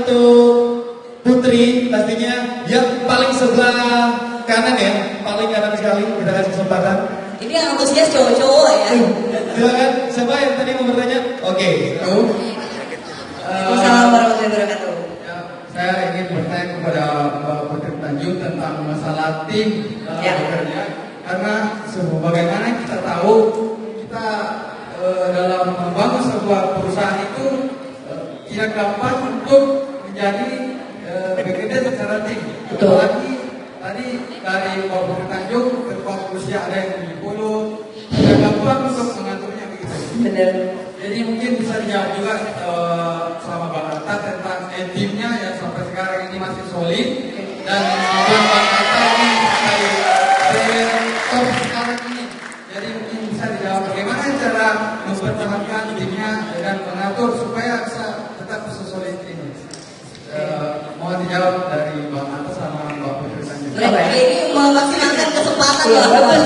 untuk Putri, pastinya yang paling sebelah kanan ya, paling kanan sekali, kita kasih kesempatan. Ini yang antusias cowok-cowok ya. Silakan, siapa yang tadi mau bertanya? Oke, tahu. Assalamualaikum warahmatullahi wabarakatuh. Saya ingin bertanya kepada Mbak Putri Tanjung tentang masalah tim bekerja. Karena sebagaimana kita tahu, kita dalam membangun sebuah perusahaan itu tidak gampang untuk menjadi bekerja secara tim. Apalagi tadi dari Mbak Putri Tanjung, ketua usia ada yang 70, tidak gampang untuk mengaturnya begitu. Benar. Jadi mungkin bisa dijawab juga sama Bang Atta tentang timnya yang sampai sekarang ini masih solid dan Bang Atta ini dari top sekarang ini. Jadi mungkin bisa dijawab bagaimana cara mempertahankan timnya dan mengatur supaya bisa tetap sesolid ini. Mohon dijawab dari Bang Atta sama Mbak Putri Tanjung. Ini memaksimalkan kesempatan ya. Bagus.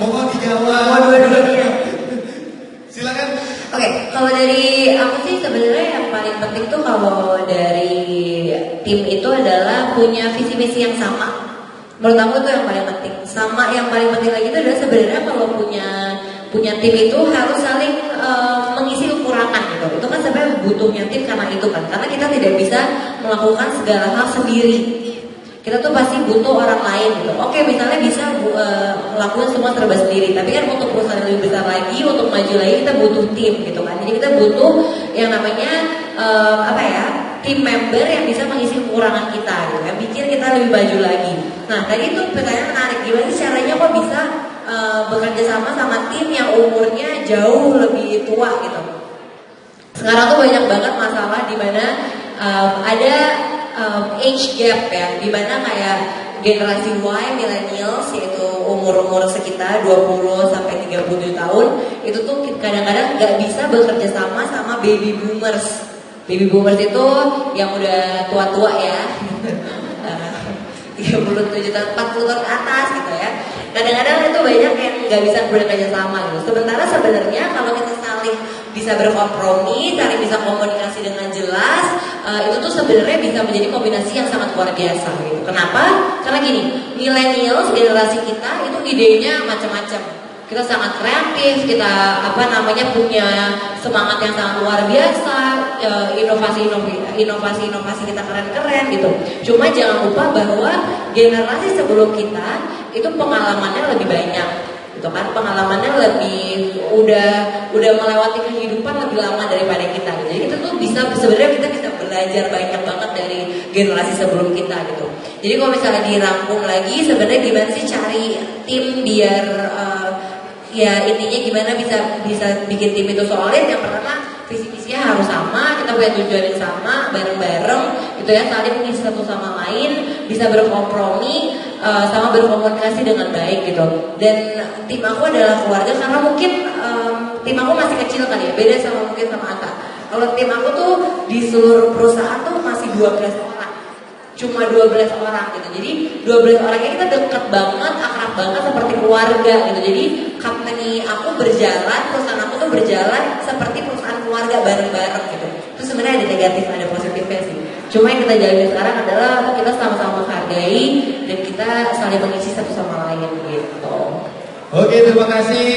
Mohon dijawab. Dua-duanya. Silakan. Oke, kalau dari aku sih sebenarnya yang paling penting tuh kalau dari tim itu adalah punya visi misi yang sama. Menurut aku itu yang paling penting. Sama yang paling penting lagi itu adalah sebenarnya kalau punya tim itu harus saling mengisi kekurangan gitu. Itu kan sebenarnya butuhnya tim karena itu kan. Karena kita tidak bisa melakukan segala hal sendiri. Kita tuh pasti butuh orang lain gitu. Oke, misalnya bisa melakukan semua serba sendiri, tapi kan untuk perusahaan yang lebih besar lagi, untuk maju lagi kita butuh tim gitu kan. Jadi kita butuh yang namanya tim member yang bisa mengisi kekurangan kita gitu kan, bikin kita lebih maju lagi. Nah, tadi itu pertanyaan menarik, gimana sih caranya kok bisa bekerja sama tim yang umurnya jauh lebih tua gitu. Sekarang tuh banyak banget masalah di mana ada age gap ya, dimana kayak generasi Y, millennials, yaitu umur-umur sekitar 20 sampai 37 tahun, itu tuh kadang-kadang nggak bisa bekerja sama baby boomers. Baby boomers itu yang udah tua-tua ya, 37 tahun, 40 tahun ke atas gitu ya. Kadang-kadang itu banyak yang nggak bisa bekerja sama gitu. Sementara sebenarnya kalau kita saling bisa berkompromi, saling bisa komunikasi dengan jelas, itu tuh sebenarnya bisa menjadi kombinasi yang sangat luar biasa gitu. Kenapa? Karena gini, millennials generasi kita itu idenya macam-macam. Kita sangat kreatif, kita punya semangat yang sangat luar biasa, inovasi kita keren-keren gitu. Cuma jangan lupa bahwa generasi sebelum kita itu pengalamannya lebih banyak, gitu kan? Pengalamannya lebih udah melewati kehidupan lebih lama daripada kita. Gitu. Jadi kita tuh sebenarnya kita bisa belajar banyak banget dari generasi sebelum kita gitu. Jadi kalau misalnya dirangkum lagi, sebenarnya gimana sih cari tim biar ya intinya gimana bisa bikin tim itu solid. Yang pertama visi misinya harus sama, kita punya tujuan yang sama, bareng-bareng gitu ya, saling mengisi satu sama lain, bisa berkompromi sama berkomunikasi dengan baik gitu. Dan tim aku adalah keluarga karena mungkin tim aku masih kecil kali ya, beda sama mungkin sama Atta. Kalau tim aku tuh di seluruh perusahaan tuh masih 12 orang. Cuma 12 orang gitu. Jadi 12 orangnya kita dekat banget, akrab banget seperti keluarga gitu. Jadi company aku berjalan, perusahaan aku tuh berjalan seperti perusahaan keluarga bareng-bareng gitu. Itu sebenarnya ada negatif, ada positifnya sih. Cuma yang kita jalani sekarang adalah kita sama-sama menghargai dan kita saling mengisi satu sama lain gitu. Oke, terima kasih.